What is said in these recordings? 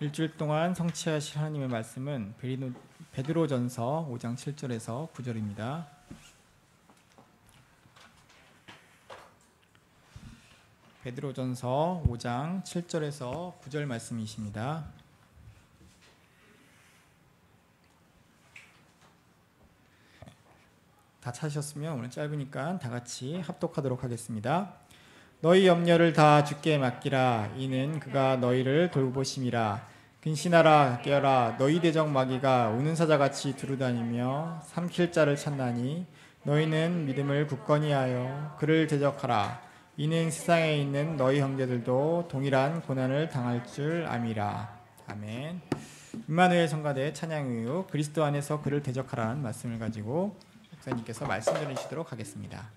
일주일 동안 성취하실 하나님의 말씀은 베드로전서 5장 7절에서 9절입니다. 베드로전서 5장 7절에서 9절 말씀이십니다. 다 찾으셨으면 오늘 짧으니까 다 같이 합독하도록 하겠습니다. 너희 염려를 다 주께 맡기라. 이는 그가 너희를 돌보심이라. 근신하라 깨어라. 너희 대적 마귀가 우는 사자같이 두루다니며 삼킬 자를 찾나니 너희는 믿음을 굳건히 하여 그를 대적하라. 이는 세상에 있는 너희 형제들도 동일한 고난을 당할 줄 암이라. 아멘. 임마누엘 성가대 찬양의요 그리스도 안에서 그를 대적하라는 말씀을 가지고 목사님께서 말씀 드리시도록 하겠습니다.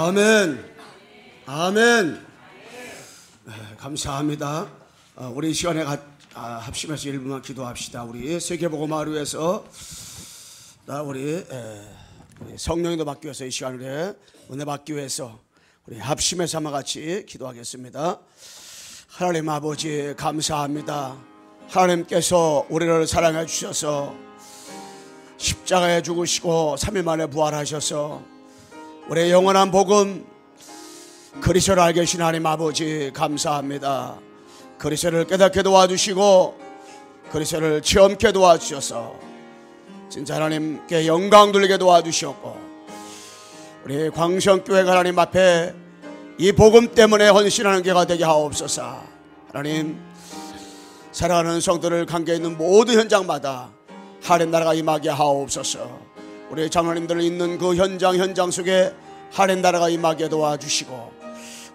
아멘. 아멘. 감사합니다. 우리 시간에 합심해서 1분만 기도합시다. 우리 세계복음화를 위해서 우리 성령님도 받기 위해서 이 시간에 은혜 받기 위해서 우리 합심해서 한번 같이 기도하겠습니다. 하나님 아버지 감사합니다. 하나님께서 우리를 사랑해 주셔서 십자가에 죽으시고 3일 만에 부활하셔서 우리의 영원한 복음 그리스도를 알게 하신 하나님 아버지 감사합니다. 그리스도를 깨닫게 도와주시고 그리스도를 체험케 도와주셔서 진짜 하나님께 영광 돌리게 도와주셨고 우리 광성교회가 하나님 앞에 이 복음 때문에 헌신하는 교회가 되게 하옵소서. 하나님 사랑하는 성도들 관계 있는 모든 현장마다 하나님 나라가 임하게 하옵소서. 우리 장로님들 있는 그 현장 속에 하나님 나라가 임하게 도와주시고,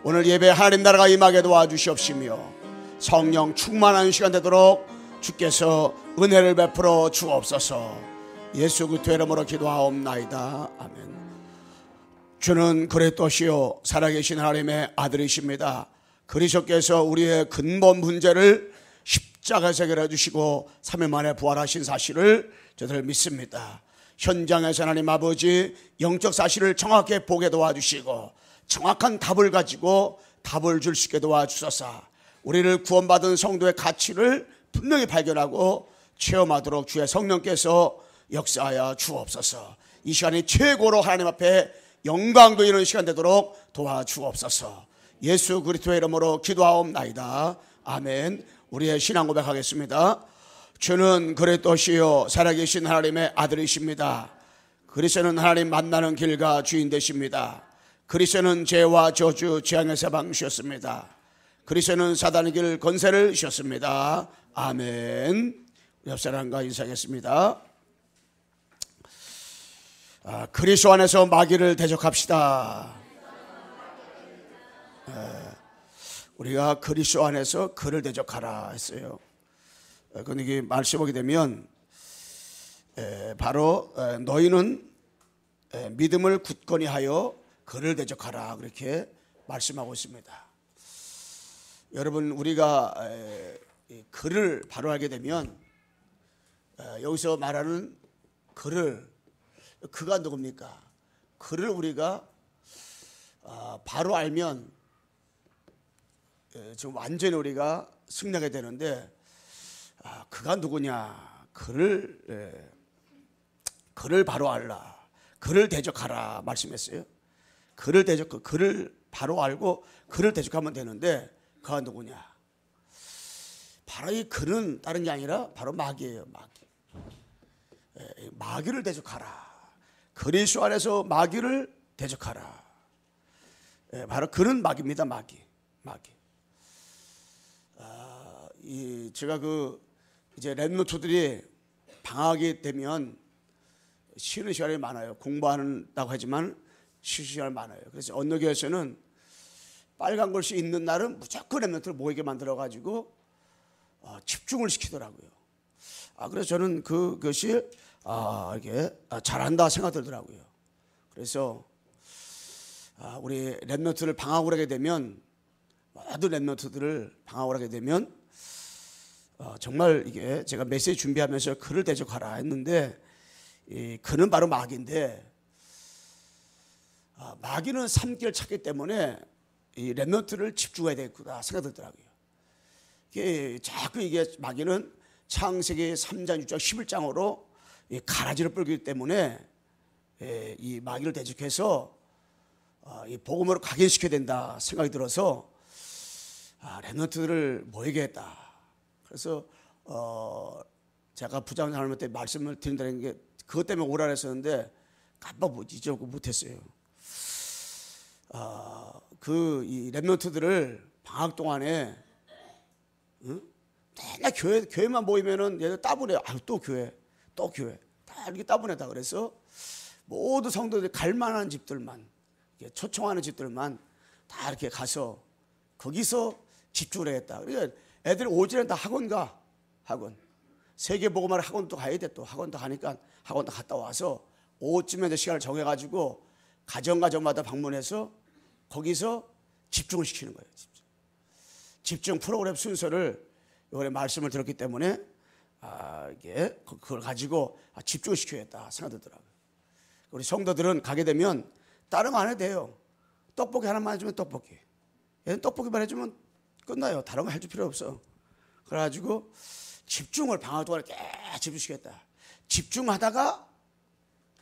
오늘 예배 하나님 나라가 임하게 도와주시옵시며, 성령 충만한 시간 되도록 주께서 은혜를 베풀어 주옵소서. 예수 그리스도의 이름으로 기도하옵나이다. 아멘. 주는 그리스도시요 살아계신 하나님의 아들이십니다. 그리스도께서 우리의 근본 문제를 십자가에서 해결해 주시고 3일 만에 부활하신 사실을 저들 믿습니다. 현장에서 하나님 아버지 영적 사실을 정확하게 보게 도와주시고 정확한 답을 가지고 답을 줄 수 있게 도와주소서. 우리를 구원받은 성도의 가치를 분명히 발견하고 체험하도록 주의 성령께서 역사하여 주옵소서. 이 시간이 최고로 하나님 앞에 영광 돌리는 시간 되도록 도와주옵소서. 예수 그리스도의 이름으로 기도하옵나이다. 아멘. 우리의 신앙 고백하겠습니다. 주는 그리스도시요 살아계신 하나님의 아들이십니다. 그리스도는 하나님 만나는 길과 주인 되십니다. 그리스도는 죄와 저주 재앙에서 방주셨습니다. 그리스도는 사단의 길 권세를 주셨습니다. 아멘. 옆 사람과 인사하겠습니다. 그리스도 안에서 마귀를 대적합시다. 우리가 그리스도 안에서 그를 대적하라 했어요. 그런데 이게 말씀 보게 되면 바로 너희는 믿음을 굳건히 하여 그를 대적하라 그렇게 말씀하고 있습니다. 여러분, 우리가 그를 바로 알게 되면 여기서 말하는 그가 누굽니까? 그를 우리가 바로 알면 지금 완전히 우리가 승리하게 되는데, 그가 누구냐? 그를 바로 알라. 그를 대적하라 말씀했어요. 그를 바로 알고 그를 대적하면 되는데, 그가 누구냐? 바로 이 그는 다른 게 아니라 바로 마귀예요. 마귀를 대적하라. 그리스도 안에서 마귀를 대적하라. 바로 그는 마귀입니다. 마귀. 제가 이제 랩노트들이 방학이 되면 쉬는 시간이 많아요. 공부한다고 하지만 쉬는 시간이 많아요. 그래서 어느 교회에서는 빨간 글씨 있는 날은 무조건 랩노트를 모이게 만들어가지고 집중을 시키더라고요. 그래서 저는 그것이 이게 잘한다 생각 들더라고요. 그래서 우리 랩노트를 방학을 하게 되면, 모든 랩노트들을 방학을 하게 되면 정말 이게 제가 메시지 준비하면서 그를 대적하라 했는데, 그는 바로 마귀인데, 마귀는 삼길 찾기 때문에 이 랩노트를 집중해야 되겠구나 생각 들더라고요. 자꾸 이게 마귀는 창세기 3장 6장 11장으로 가라지를 뿔기 때문에 이 마귀를 대적해서 이 복음으로 각인시켜야 된다 생각이 들어서 랩노트를 모이게 했다. 그래서 제가 부장님 때 말씀을 드린다는 게 그것 때문에 오라 했었는데 깜빡 잊어먹고 못했어요. 이 랩노트들을 방학 동안에 맨날 교회만 모이면은 얘들 따분해. 또 교회 다 이렇게 따분하다. 그래서 모두 성도들이 갈만한 집들만, 초청하는 집들만 다 이렇게 가서 거기서 집중을 해야겠다. 그러니까 애들이 오전에 다 학원 가. 세계복음화를 학원도 가야 돼. 또 학원도 가니까 학원도 갔다 와서 오후쯤에 시간을 정해가지고 가정마다 방문해서 거기서 집중을 시키는 거예요. 집중 프로그램 순서를 이번에 말씀을 들었기 때문에 이게 그걸 가지고 집중을 시켜야겠다 생각되더라고요. 우리 성도들은 가게 되면 다른 거 안 해도 돼요. 떡볶이 하나만 해주면 떡볶이. 얘는 떡볶이만 해주면 끝나요. 다른 거 해줄 필요 없어. 그래가지고 집중을 방학 동안에 계속 집중시켰다. 집중하다가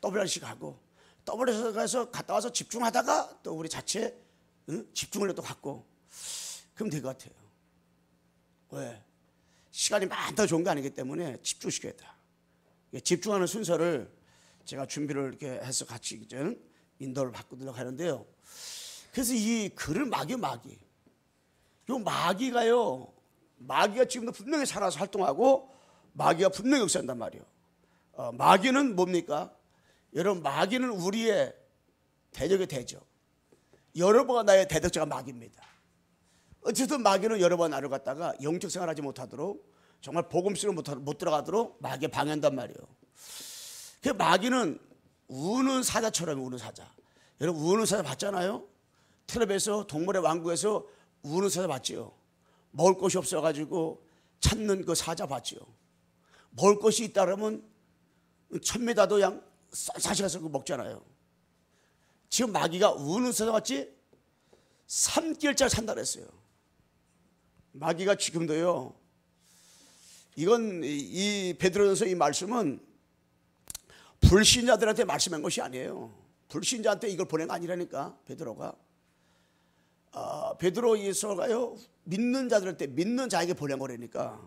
WRC 가고, WRC 가서 갔다 와서 집중하다가 또 우리 자체 집중을 또 갖고, 그럼 될 것 같아요. 왜? 시간이 많다 좋은 게 아니기 때문에 집중시켜야겠다. 집중하는 순서를 제가 준비를 이렇게 해서 같이 인도를 바꾸도록 하는데요. 그래서 이 글을 마귀. 요 마귀가 지금도 분명히 살아서 활동하고 마귀가 분명히 역사한단 말이에요. 마귀는 뭡니까? 여러분, 마귀는 우리의 대적의 대적. 여러분과 나의 대적자가 마귀입니다. 어쨌든 마귀는 여러분 나를 갖다가 영적 생활하지 못하도록, 정말 복음수로 못 들어가도록 마귀에 방해한단 말이에요. 그 마귀는 우는 사자처럼, 우는 사자. 여러분, 우는 사자 봤잖아요? 텔레비에서 동물의 왕국에서 우는 사자 봤지요? 먹을 것이 없어가지고 찾는 그 사자 봤지요? 먹을 것이 있다 그러면 1000m도 양 사시 가서 먹잖아요. 지금 마귀가 우는 사자 같이 3길짜리 산다 그랬어요. 마귀가 지금도요, 이건 이 베드로전서 이 말씀은 불신자들한테 말씀한 것이 아니에요. 불신자한테 이걸 보낸 거 아니라니까. 베드로가 베드로서가요, 믿는 자들한테, 믿는 자에게 보낸 거라니까.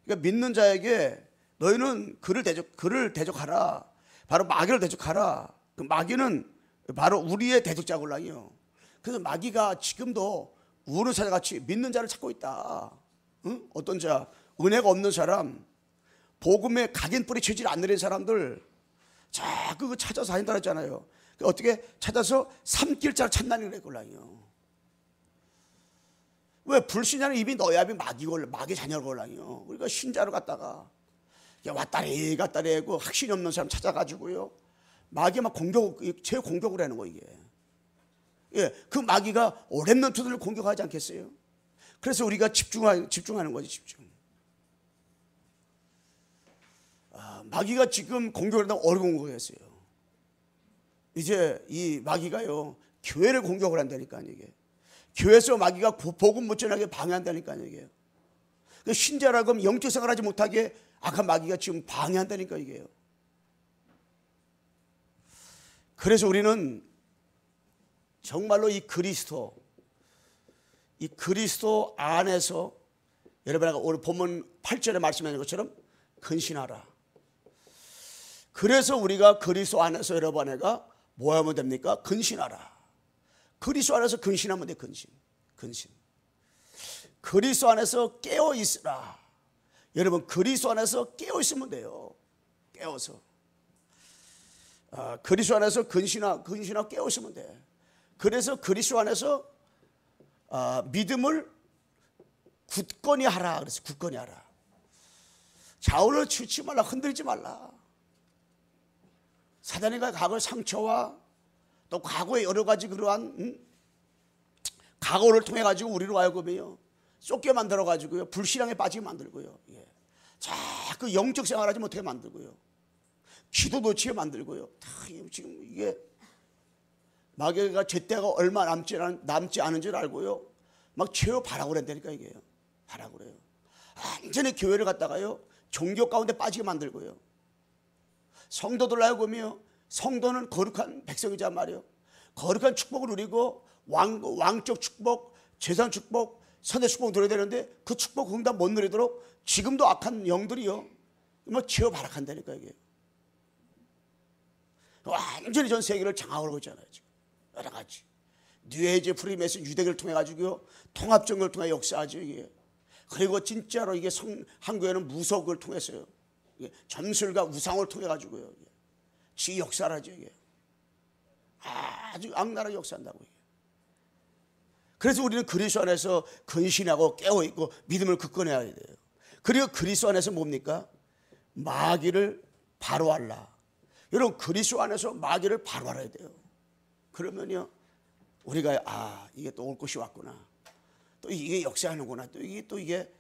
그러니까 믿는 자에게 너희는 그를 대적하라. 바로 마귀를 대적하라. 그 마귀는 바로 우리의 대적자 곤란이요. 그래서 마귀가 지금도 우는 사자같이 믿는 자를 찾고 있다. 응? 어떤 자, 은혜가 없는 사람, 복음에 각인뿌리 쳐지지 않는 사람들 자꾸 찾아서 다닌다 했잖아요. 어떻게 찾아서 3길자를 찾나니 그래 곤란이요. 왜? 불신자는 이미 너야 마귀 자녀를 곤란이요. 그러니까 신자로 갔다가 왔다리 갔다리 하고 확신이 없는 사람 찾아가지고요, 마귀 막 제 공격을 하는 거 이게. 예, 그 마귀가 렘넌트들을 공격하지 않겠어요? 그래서 우리가 집중하는 거지, 집중. 마귀가 지금 공격을 한다고 어려 공격했어요. 이제 이 마귀가요, 교회를 공격을 한다니까 이게. 교회에서 마귀가 복음 못 전하게 방해한다니까 이게요. 그 신자라고 영적 생활하지 못하게 악한 마귀가 지금 방해한다니까 이게요. 그래서 우리는 정말로 이 그리스도 안에서, 여러분 오늘 본문 8절에 말씀하는 것처럼 근신하라. 그래서 우리가 그리스도 안에서 여러분에가 뭐 하면 됩니까? 근신하라. 그리스도 안에서 근신하면 돼. 근신. 그리스도 안에서 깨어 있으라. 여러분, 그리스도 안에서 깨어 있으면 돼요. 깨어서. 그리스도 안에서 근신하고 깨어 있으면 돼. 그래서 그리스도 안에서 믿음을 굳건히 하라. 그래서 굳건히 하라. 좌우를 치우치 말라. 흔들지 말라. 사단이 과거의 상처와 또 과거의 여러 가지 그러한 과거를 통해 가지고 우리로 하여금요, 쫓게 만들어 가지고요, 불신앙에 빠지게 만들고요, 예. 자꾸 영적 생활하지 못하게 만들고요, 기도 놓치게 만들고요. 다 지금 이게 마귀가 제때가 얼마 남지 않은 줄 알고요, 막 죄어 바라고 그런다니까 이게요. 바라고 그래요. 완전히 교회를 갖다가요, 종교 가운데 빠지게 만들고요. 성도들 하여금요, 성도는 거룩한 백성이란 말이에요. 거룩한 축복을 누리고 왕적 축복, 재산 축복, 선대 축복 누려야 되는데 그 축복 응답 못 누리도록 지금도 악한 영들이요, 뭐 지어 발악한다니까 이게. 완전히 전 세계를 장악을 하고 있잖아요 지금. 여러 가지 뉴에이지 프리메스 유대교를 통해 가지고요, 통합정을 통해 역사하죠 이게. 그리고 진짜로 이게 한국에는 무속을 통해서요, 점술과 우상을 통해 가지고요, 지 역사를 하죠 이게. 아주 악랄하게 역사한다고 이게. 그래서 우리는 그리스도 안에서 근신하고 깨어있고 믿음을 굳건해야 돼요. 그리고 그리스도 안에서 뭡니까? 마귀를 바로하라. 여러분, 그리스도 안에서 마귀를 바로하야 돼요. 그러면요, 우리가 이게 또 올 것이 왔구나, 또 이게 역사하는구나, 또 이게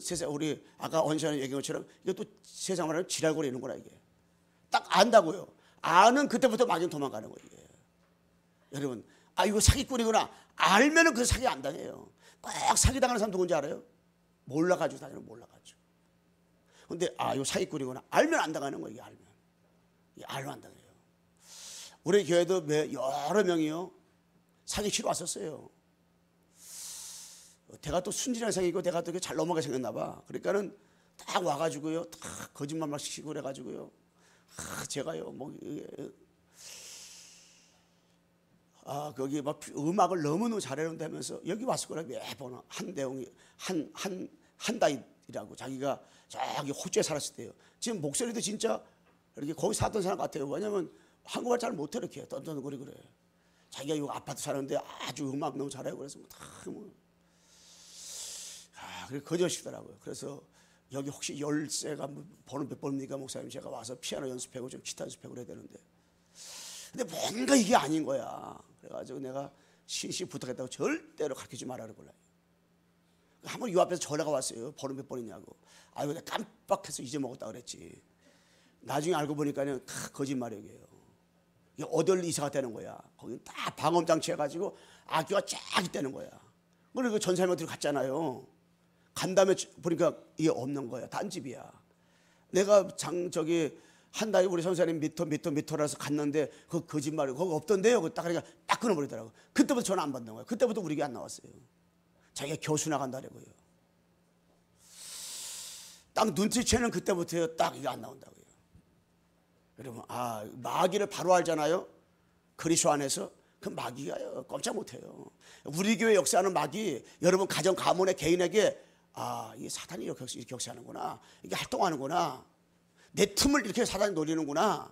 세상, 우리 아까 원시하는 얘기한 것처럼 이게 또 세상 말하면 지랄거리는구나 이게. 딱 안다고요. 아는 그때부터 마귀는 도망가는 거예요 이게. 여러분, 이거 사기꾼이구나 알면은 그 사기 안 당해요. 꼭 사기 당하는 사람 누군지 알아요? 몰라가지고 다니는, 몰라가지고. 근데 이거 사기꾼이구나 알면 안 당하는 거예요. 이게 알면 안 당해요. 우리 교회도 여러 명이요, 사기 치러 왔었어요. 내가 또 순진하게 생기고 내가 또 잘 넘어가게 생겼나 봐. 그러니까는 딱 와가지고요, 다 거짓말 막 시키고 그래가지고요, 제가요 거기 막 음악을 너무너무 잘해놓는다면서 여기 왔을 거라 매번 한대웅이 한다이라고, 자기가 저기 호주에 살았을 때요. 지금 목소리도 진짜 이렇게 거기 살던 사람 같아요. 왜냐면 한국말 잘 못해. 이렇게 떤떤거리 그래. 자기가 이 아파트 사는데 아주 음악 너무 잘해요. 그래서 그래 거저시더라고요. 그래서 여기 혹시 열쇠가 번호 몇 번입니까 목사님? 제가 와서 피아노 연습하고 좀 기타 연습하고 그래야 되는데, 근데 뭔가 이게 아닌 거야. 그래가지고 내가 신씨 부탁했다고 절대로 가르치지 말라는 거라. 한번 요 앞에서 전화가 왔어요. 번호 몇 번이냐고. 아이고 내가 깜빡해서 잊어먹었다 그랬지. 나중에 알고 보니까는 거짓말이에요. 이게 어딜 이사가 되는 거야. 거기 다 방음장치 해가지고 악기가 쫙 있다는 거야. 그리고 전사님한테 갔잖아요. 간 다음에 보니까 이게 없는 거야. 딴집이야. 내가 한 달에 우리 선생님 미터라서 갔는데 그 거짓말이고 거기 없던데요. 딱 그러니까 딱 끊어버리더라고. 그때부터 전화 안 받는 거야. 그때부터 우리 집에 안 나왔어요. 자기가 교수 나간다고요. 딱 눈치채는 그때부터요. 딱 이게 안 나온다고요. 여러분, 마귀를 바로 알잖아요. 그리스도 안에서 그 마귀가요 꼼짝 못해요. 우리 교회 역사하는 마귀, 여러분 가정 가문의 개인에게 이게 사단이 이렇게 역사하는구나. 이게 활동하는구나. 내 틈을 이렇게 사단이 노리는구나.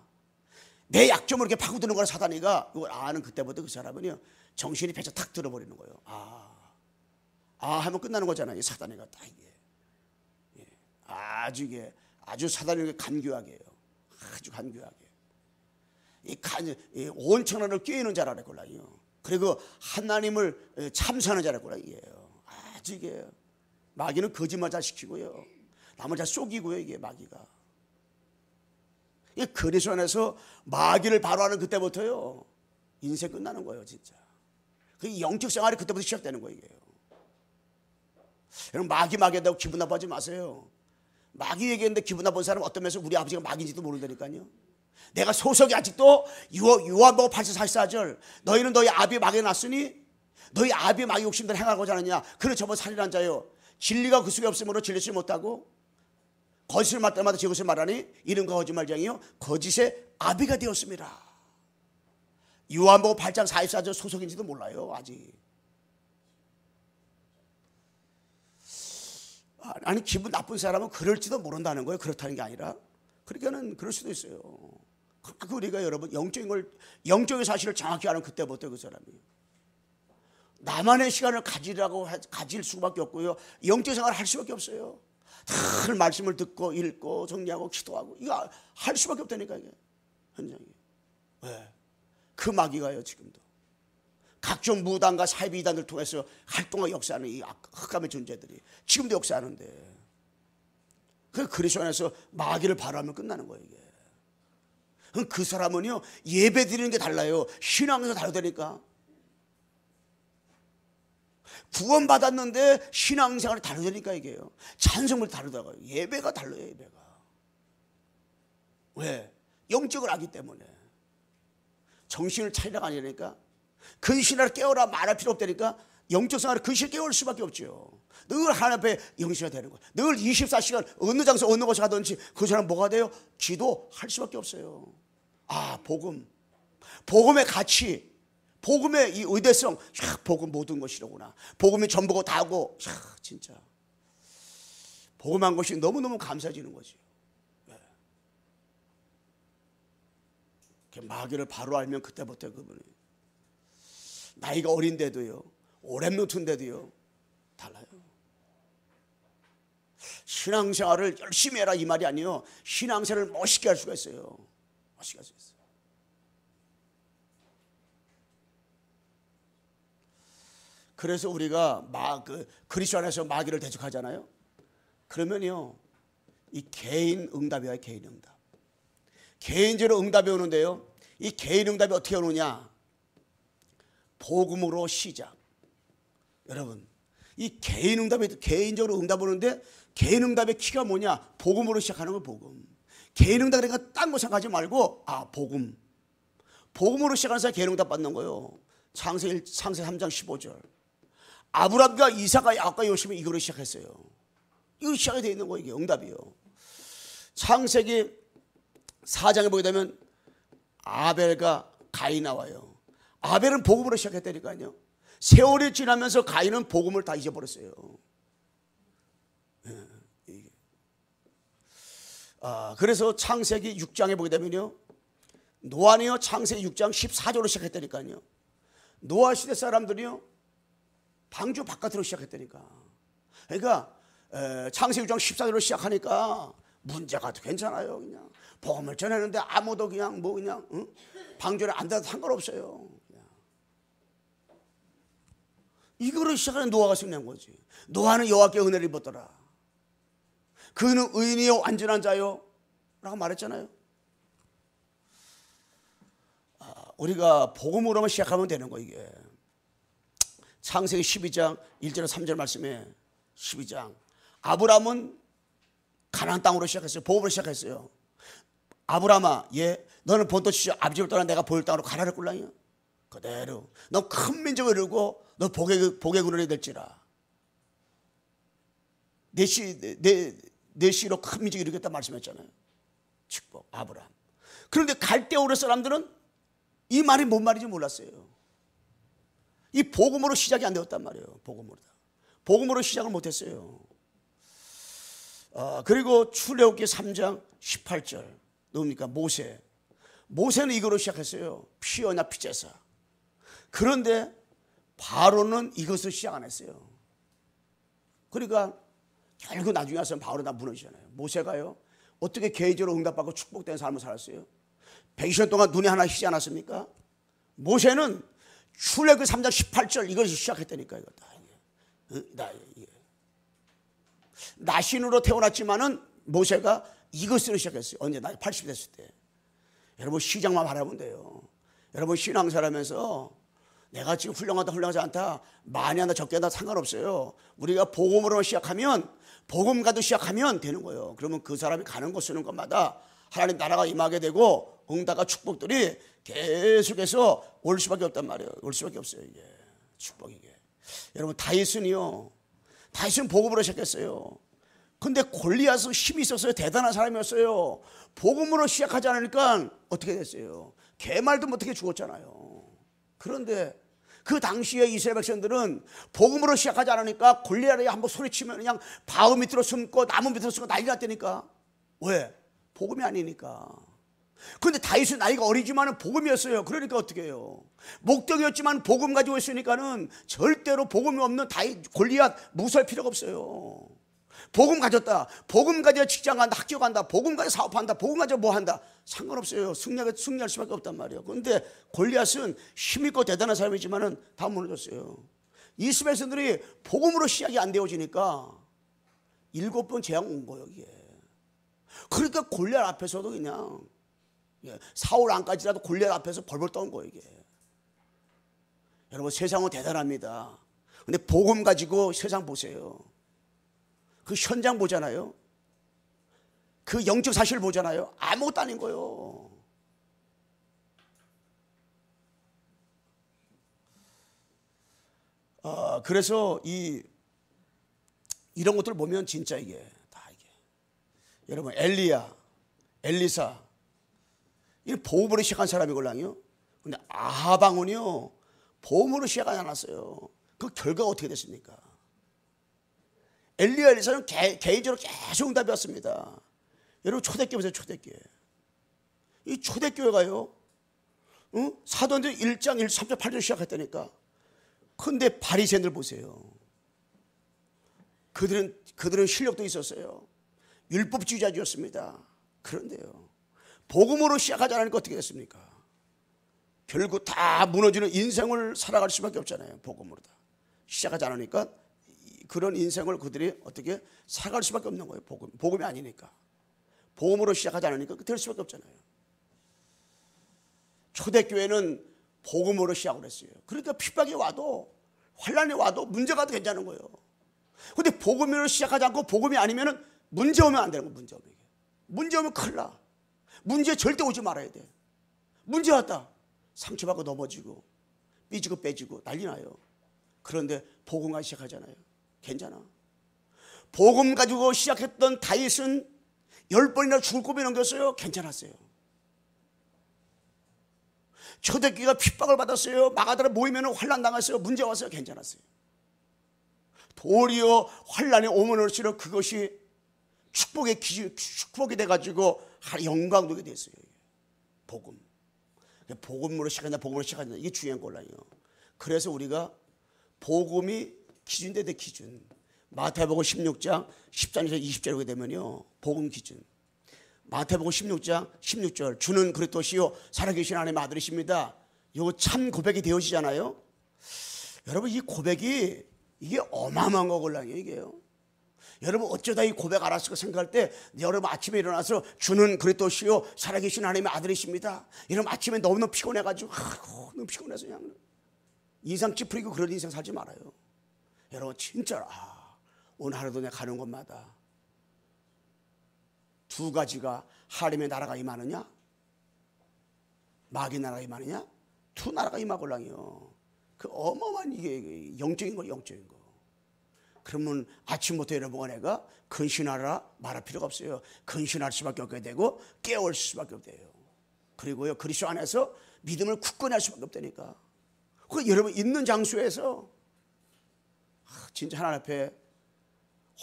내 약점을 이렇게 파고드는구나 사단이가. 이걸 아는 그때부터 그 사람은요 정신이 배쳐 탁 들어버리는 거예요. 하면 끝나는 거잖아요. 이 사단이가 딱 이게 아주 사단이 간교하게 해요. 아주 간교하게. 온 천하를 꿰는 자라는 거라요. 그리고 하나님을 참선하는 자라는 거라 이게요. 아주 이게 마귀는 거짓말 잘 시키고요. 남을 잘 속이고요. 이게 마귀가. 이 그리스도 안에서 마귀를 바로하는 그때부터요 인생 끝나는 거예요, 진짜. 그 영적 생활이 그때부터 시작되는 거예요. 여러분 마귀 한다고 기분 나빠하지 마세요. 마귀 얘기했는데 기분 나쁜 사람은 어떤 면에서 우리 아버지가 마귀인지도 모른다니까요. 내가 소석이 아직도 요한복음 8장 44절 너희는 너희 아비의 마귀에 났으니 너희 아비의 마귀 욕심대로 행하고자 하느냐. 그는 저번 살인한 자요 진리가 그 속에 없으므로 진리치 못하고 거짓을 말 때마다 제 것을 말하니 이름과 거짓말쟁이요 거짓의 아비가 되었습니다. 요한복음 8장 44절 소속인지도 몰라요 아직. 아니 기분 나쁜 사람은 그럴지도 모른다는 거예요. 그렇다는 게 아니라 그러니까는 그럴 수도 있어요. 우리가 여러분 영적인 사실을 정확히 아는 그때부터 그 사람이 나만의 시간을 가질 수밖에 없고요. 영적 생활을 할 수밖에 없어요. 늘 말씀을 듣고 읽고 정리하고 기도하고 이거 할 수밖에 없다니까 이게 현장이. 왜? 그 마귀가요 지금도 각종 무당과 사이비 이단들 통해서 활동하고 역사하는 이 흑암의 존재들이 지금도 역사하는데 그 그리스도 안에서 마귀를 바로하면 끝나는 거예요 이게. 그 사람은요 예배 드리는 게 달라요. 신앙에서 다르다니까. 구원받았는데 신앙생활이 다르다니까 이게요. 찬송을 다르다고요. 예배가 달라요 예배가. 왜? 영적을 알기 때문에. 정신을 차리라가 아니라니까. 근신하라 깨어라 말할 필요 없다니까. 영적 생활을 근신을 깨울 수밖에 없죠. 늘 하나님 앞에 영시가 되는 거예요. 늘 24시간 어느 장소 어느 곳에 가든지 그 사람 뭐가 돼요? 기도할 수밖에 없어요. 복음의 가치, 복음의 이 의대성, 복음 모든 것이로구나. 복음이 전부고 다고, 진짜 복음한 것이 너무너무 감사해지는 거지. 마귀를 바로 알면 그때부터 그분이 나이가 어린데도요, 오랩노트인데도요 달라요. 신앙생활을 열심히 해라 이 말이 아니에요. 신앙생활을 멋있게 할 수가 있어요. 멋있게 할 수 있어요. 그래서 우리가 그리스도 안에서 마귀를 대적하잖아요. 그러면요 이 개인 응답이에요. 개인 응답. 개인적으로 응답이 오는데요, 이 개인 응답이 어떻게 오느냐? 복음으로 시작. 여러분 이 개인 응답이 개인적으로 응답 오는데 개인 응답의 키가 뭐냐? 복음으로 시작하는 거. 복음. 개인 응답 그러니까 딴 거 생각하지 말고 복음. 복음으로 시작하는 사람 개인 응답 받는 거예요. 창세기 3장 15절. 아브라함과 이삭과 야곱과 요셉이 이거로 시작했어요. 이거 시작이 되어 있는 거예요. 이게 응답이에요. 창세기 4장에 보게 되면 아벨과 가인 나와요. 아벨은 복음으로 시작했다니까요. 세월이 지나면서 가인은 복음을 다 잊어버렸어요. 그래서 창세기 6장에 보게 되면요, 노아는요 창세기 6장 14절로 시작했다니까요. 노아 시대 사람들이요 방주 바깥으로 시작했다니까. 그러니까 창세기 6장 14절로 시작하니까 문제가 괜찮아요. 그냥 복음을 전했는데 아무도 그냥 방주를 안 닫아도 상관없어요. 그냥. 이거를 시작하는 노아가 승리한 거지. 노아는 여호와께 은혜를 입었더라. 그는 의인이요 완전한 자요 라고 말했잖아요. 우리가 복음으로만 시작하면 되는 거. 이게 창세기 12장 1절 3절 말씀에 12장 아브라함은 가나안 땅으로 시작했어요. 복음으로 시작했어요. 아브라함아, 너는 본토 치자 아버지를 떠나 내가 보일 땅으로 가라를 꿀랑이야. 그대로 너 큰 민족을 이루고 너 복의 근원이 될지라. 내 씨로 큰 민족을 이루겠다 말씀했잖아요. 축복 아브라함. 그런데 갈대우르 사람들은 이 말이 뭔 말인지 몰랐어요. 이 복음으로 시작이 안 되었단 말이에요. 복음으로 시작을 못했어요. 그리고 출애굽기 3장 18절 누굽니까? 모세는 이거로 시작했어요. 피어나 피제사. 그런데 바로는 이것을 시작 안 했어요. 그러니까 결국 나중에 와서 바로 다 무너지잖아요. 모세가요 어떻게 개인적으로 응답받고 축복된 삶을 살았어요? 120년 동안 눈이 하나 희지 않았습니까? 모세는 출애굽기 3장 18절 이걸 시작했다니까. 나신으로 태어났지만은 모세가 이것으로 시작했어요. 언제? 나이 80 됐을 때. 여러분 시작만 바라보면 돼요. 여러분 신앙생활하면서 내가 지금 훌륭하다 훌륭하지 않다 많이 한다 적게 한다 상관없어요. 우리가 복음으로 시작하면 복음과도 시작하면 되는 거예요. 그러면 그 사람이 가는 곳 쓰는 것마다 하나님 나라가 임하게 되고 응답과 축복들이 계속해서 올 수밖에 없단 말이에요. 올 수밖에 없어요. 이게 축복이. 여러분 다윗은 복음으로 시작했어요. 근데 골리앗은 힘이 있었어요. 대단한 사람이었어요. 복음으로 시작하지 않으니까 어떻게 됐어요? 개말도 못하게 죽었잖아요. 그런데 그 당시에 이스라엘 백성들은 복음으로 시작하지 않으니까 골리앗이 한번 소리치면 그냥 바위 밑으로 숨고 나무 밑으로 숨고 난리 났다니까. 왜? 복음이 아니니까. 그런데 다윗은 나이가 어리지만 복음이었어요. 그러니까 어떻게 해요? 목동이었지만 복음 가지고 있으니까는 절대로 복음이 없는 골리앗 무서울 필요가 없어요. 복음 가졌다. 복음 가지고 직장 간다. 학교 간다. 복음 가지고 사업한다. 복음 가지고 뭐 한다. 상관없어요. 승리할 수밖에 없단 말이에요. 그런데 골리앗은 힘있고 대단한 사람이지만 다 무너졌어요. 이스라엘 백성들이 복음으로 시작이 안 되어지니까 7번 재앙 온 거예요. 이게. 그러니까 골리앗 앞에서도 그냥 사울 안까지라도 골리앗 앞에서 벌벌 떠는 거예요. 이게. 여러분 세상은 대단합니다. 근데 복음 가지고 세상 보세요. 그 현장 보잖아요. 그 영적 사실을 보잖아요. 아무것도 아닌 거예요. 그래서 이런 것들을 보면 진짜 이게 여러분 엘리사 이 보험으로 시작한 사람이걸랑요. 근데 아하방은요 보험으로 시작하지 않았어요. 그 결과가 어떻게 됐습니까? 엘리야 엘리사는 개인적으로 계속 응답이 왔습니다. 여러분 초대교회 보세요. 초대교회. 이 초대교회가요 사도행전 1장 1, 3절 8절 시작했다니까. 근데 바리새인들 보세요. 그들은 실력도 있었어요. 율법주의자였습니다. 그런데요 복음으로 시작하지 않으니까 어떻게 됐습니까? 결국 다 무너지는 인생을 살아갈 수밖에 없잖아요. 복음으로 다 시작하지 않으니까 그런 인생을 그들이 어떻게 살아갈 수밖에 없는 거예요. 복음이 아니니까. 복음으로 시작하지 않으니까 될 수밖에 없잖아요. 초대교회는 복음으로 시작을 했어요. 그러니까 핍박이 와도 환란이 와도 문제가 도 괜찮은 거예요. 근데 복음으로 시작하지 않고 복음이 아니면 문제 오면 안 되는 거예요. 문제 오면 큰일 나. 문제 절대 오지 말아야 돼. 문제 왔다. 상처받고 넘어지고 삐지고 빼지고 난리 나요. 그런데 복음과 시작하잖아요. 괜찮아. 복음 가지고 시작했던 다윗은 10번이나 죽을 고비 넘겼어요. 괜찮았어요. 초대교회가 핍박을 받았어요. 마가다라 모이면 환란 당했어요. 문제 왔어요. 괜찮았어요. 도리어 환란이 오면 올수록 그것이 축복의 기준, 축복이 돼가지고 영광 되게 됐어요. 복음. 복음으로 시작한다, 복음으로 시작한다. 이게 중요한 거라요. 그래서 우리가 복음이 기준돼 돼, 기준. 마태복음 16장 13절에서 20절에 되면요, 복음 기준. 마태복음 16장 16절, 주는 그리스도시요 살아계신 하나님의 아들이십니다. 이거 참 고백이 되어지잖아요. 여러분, 이 고백이 이게 어마어마한 거걸랑요, 이게요. 여러분, 어쩌다 이 고백 알았을까 생각할 때, 여러분 아침에 일어나서 주는 그리스도시요 살아계신 하나님의 아들이십니다. 이러면 아침에 너무너무 피곤해가지고, 너무 피곤해서 그냥 인상 찌푸리고 그런 인생 살지 말아요. 여러분, 진짜 오늘 하루도 내가 가는 곳마다 두 가지가, 하나님의 나라가 임하느냐, 마귀의 나라가 임하느냐, 두 나라가 임하걸랑요. 그 어마어마한 이게 영적인 거, 영적인 거. 그러면 아침부터 여러분과 내가 근신하라 말할 필요가 없어요. 근신할 수밖에 없게 되고 깨울 수밖에 없대요. 그리고요, 그리스도 안에서 믿음을 굳건히 할 수밖에 없다니까. 그 여러분 있는 장소에서 진짜 하나님 앞에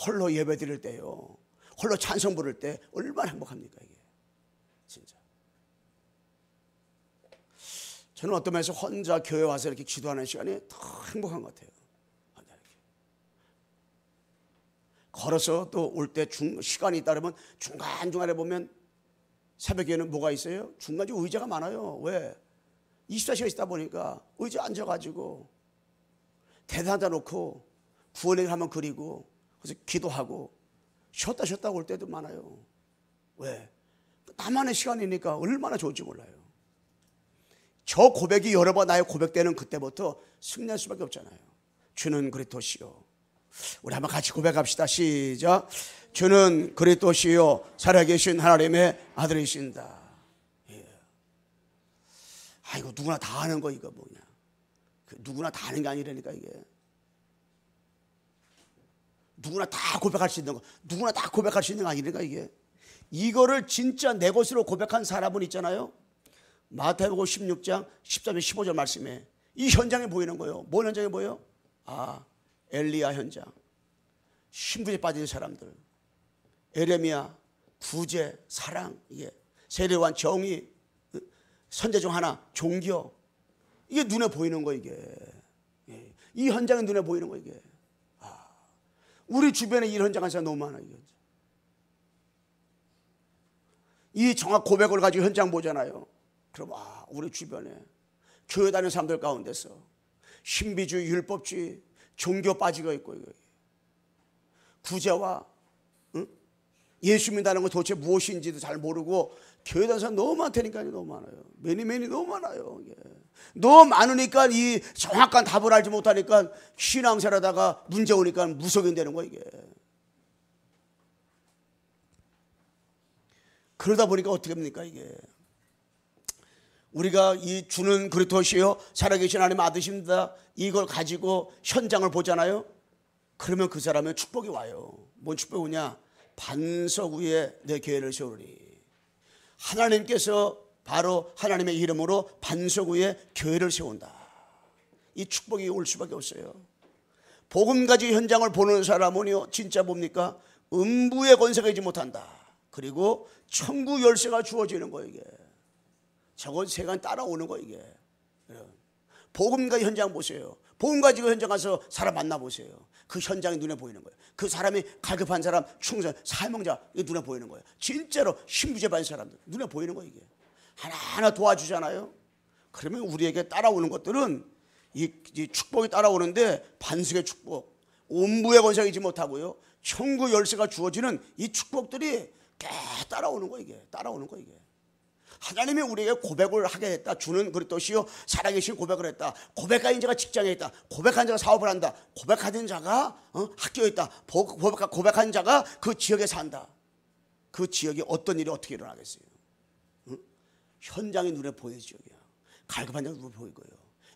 홀로 예배 드릴 때요, 홀로 찬송 부를 때 얼마나 행복합니까 이게. 진짜 저는 어떤 면에서 혼자 교회 와서 이렇게 기도하는 시간이 더 행복한 것 같아요. 걸어서 또 올 때 시간이 있다 그러면 중간중간에 보면 새벽에는 뭐가 있어요? 중간중간 의자가 많아요. 왜? 24시간 있다 보니까 의자 앉아가지고 대단하다 놓고 구원을 하면 그리고 그래서 기도하고 쉬었다 올 때도 많아요. 왜? 나만의 시간이니까 얼마나 좋을지 몰라요. 저 고백이 여러 번 나의 고백되는 그때부터 승리할 수밖에 없잖아요. 주는 그리스도시요. 우리 한번 같이 고백합시다. 시작. 주는 그리스도시요 살아계신 하나님의 아들이신다. 예. 이거 누구나 다 아는 거, 이거 뭐냐. 누구나 다 아는 게 아니라니까 이게. 누구나 다 고백할 수 있는 거, 누구나 다 고백할 수 있는 거 아니라니까 이게. 이거를 진짜 내 것으로 고백한 사람은 있잖아요. 마태복음 16장 13절 15절 말씀에 이 현장에 보이는 거예요. 뭔 현장에 보여요? 엘리야 현장, 신분에 빠진 사람들, 에레미야, 구제, 사랑, 이게 세례요한 정의, 선제 중 하나, 종교, 이게 눈에 보이는 거 이게. 이 현장이 눈에 보이는 거 이게. 우리 주변에 이 현장한 사람 너무 많아 이게. 이 정확 고백을 가지고 현장 보잖아요. 그럼 우리 주변에 교회 다니는 사람들 가운데서 신비주의, 율법주의, 종교 빠지고 있고, 구제와 예수 믿는다는 건 도대체 무엇인지도 잘 모르고 교회 다니는 사람 너무 많다니까요. 너무 많아요. 매니 너무 많아요. 이게. 너무 많으니까 이 정확한 답을 알지 못하니까 신앙생활하다가 문제 오니까 무속인 되는 거야 이게. 그러다 보니까 어떻게 합니까 이게. 우리가 이 주는 그리스도시요 살아계신 하나님 아드십니다, 이걸 가지고 현장을 보잖아요. 그러면 그 사람은 축복이 와요. 뭔 축복이 오냐? 반석 위에 내 교회를 세우리. 하나님께서 바로 하나님의 이름으로 반석 위에 교회를 세운다. 이 축복이 올 수밖에 없어요. 복음 가지고 현장을 보는 사람은요, 진짜 뭡니까? 음부의 권세가 이지 못한다. 그리고 천국 열쇠가 주어지는 거예요 이게. 저건 세간 따라오는 거 이게. 복음과 현장 보세요. 복음 가지고 현장 가서 사람 만나보세요. 그 현장이 눈에 보이는 거예요. 그 사람이 갈급한 사람, 충성, 사명자, 이게 눈에 보이는 거예요. 진짜로 신부제 받은 사람들 눈에 보이는 거예요 이게. 하나하나 도와주잖아요. 그러면 우리에게 따라오는 것들은 이 축복이 따라오는데, 반석의 축복, 음부의 권세가 이지 못하고요, 천국 열쇠가 주어지는 이 축복들이 따라오는 거예요 이게. 따라오는 거예요 이게. 하나님이 우리에게 고백을 하게 했다. 주는 그리스도시요 살아계신 고백을 했다. 고백하는 자가 직장에 있다. 고백하는 자가 사업을 한다. 고백하는 자가 학교에 있다. 고백하는 자가 그 지역에 산다. 그 지역에 어떤 일이 어떻게 일어나겠어요? 현장이 눈에 보이는 지역이야. 갈급한 자가 눈에 보이고요,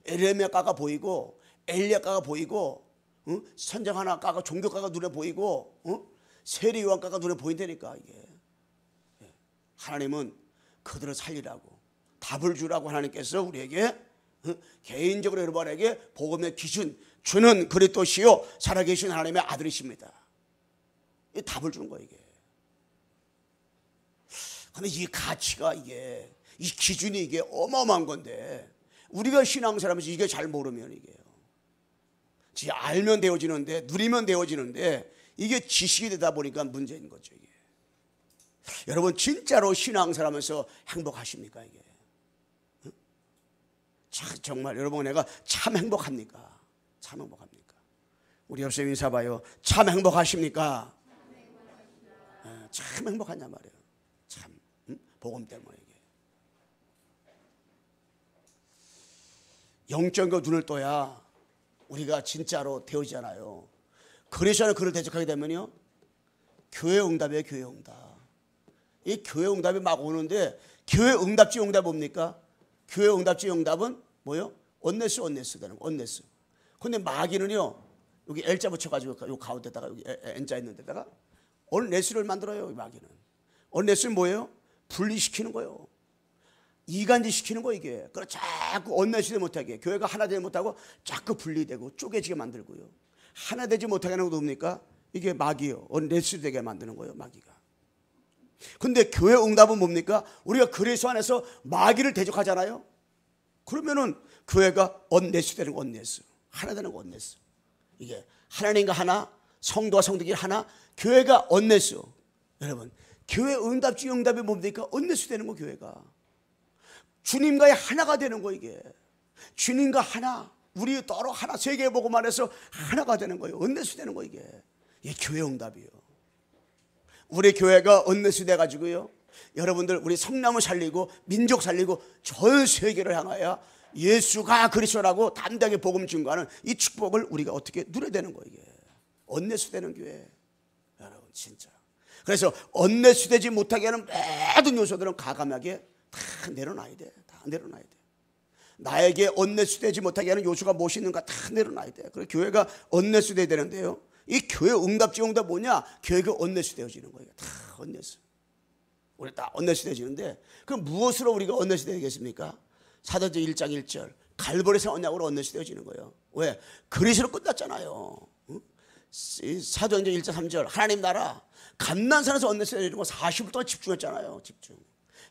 에레미야가가 보이고, 엘리야가가 보이고, 선장 하나가가, 종교가가 눈에 보이고, 세례요한가가 눈에 보인다니까 이게. 하나님은 그들을 살리라고, 답을 주라고 하나님께서 우리에게 개인적으로 여러분에게 복음의 기준, 주는 그리스도시요 살아계신 하나님의 아들이십니다, 이 답을 주는 거예요 이게. 근데 이 가치가 이게 이 기준이 이게 어마어마한 건데 우리가 신앙생활하면서 이게 잘 모르면 이게요. 알면 되어지는데 누리면 되어지는데 이게 지식이 되다 보니까 문제인 거죠. 이게. 여러분 진짜로 신앙생활하면서 행복하십니까 이게? 응? 정말 여러분 내가 참 행복합니까? 참 행복합니까? 우리 옆에 인사봐요. 참 행복하십니까? 참 행복하냐 말이에요. 참 복음 때문에 이게 영적인 눈을 떠야 우리가 진짜로 되어지잖아요. 그리스도는 그를 대적하게 되면요 교회 응답이에요. 교회 응답. 이 교회 응답이 막 오는데 교회 응답지 응답 뭡니까? 교회 응답지 응답은 뭐요? 언네스 되는 거. 언네스. 근데 마귀는요 여기 L자 붙여가지고 요 가운데다가 여기 N자 있는 데다가 언네스를 만들어요. 마귀는. 언네스는 뭐예요? 분리시키는 거예요. 이간질 시키는 거 이게. 그래 자꾸 언네스되지 못하게 교회가 하나 되지 못하고 자꾸 분리되고 쪼개지게 만들고요. 하나 되지 못하게 하는 거 뭡니까? 이게 마귀요. 언네스 되게 만드는 거예요. 마귀가. 근데 교회 응답은 뭡니까? 우리가 그리스도 안에서 마귀를 대적하잖아요. 그러면은 교회가 언네스 되는 거. 언네스. 하나 되는 거. 언네스. 이게 하나님과 하나, 성도와 성도끼리 하나, 교회가 언네스. 여러분 교회 응답지 응답이 뭡니까? 언네스 되는 거. 교회가 주님과의 하나가 되는 거. 이게 주님과 하나, 우리 따로 하나, 세계복음만 해서 하나가 되는 거예요. 언네스 되는 거. 이게 교회 응답이에요. 우리 교회가 언네스 돼가지고요 여러분들 우리 성남을 살리고 민족 살리고 전 세계를 향하여 예수가 그리스도라고 담대하게 복음 증거하는 이 축복을 우리가 어떻게 누려야 되는 거예요. 이게 언네스 되는 교회. 여러분 진짜 그래서 언네스 되지 못하게 하는 모든 요소들은 과감하게 다 내려놔야 돼. 다 내려놔야 돼. 나에게 언네스 되지 못하게 하는 요소가 무엇이 있는가 다 내려놔야 돼. 그래서 교회가 언네스 돼야 되는데요 이 교회 응답지 응답 뭐냐? 교회가 언네스 되어지는 거예요. 다 언네스. 우리 다 언네스 되어지는데 그럼 무엇으로 우리가 언네스 되겠습니까? 사도행전 1장 1절 갈보리산 언약으로 언네스 되어지는 거예요. 왜? 그리스도로 끝났잖아요. 사도행전 1장 3절 하나님 나라 감난산에서 언네스 되어지는 거 40일 동안 집중했잖아요.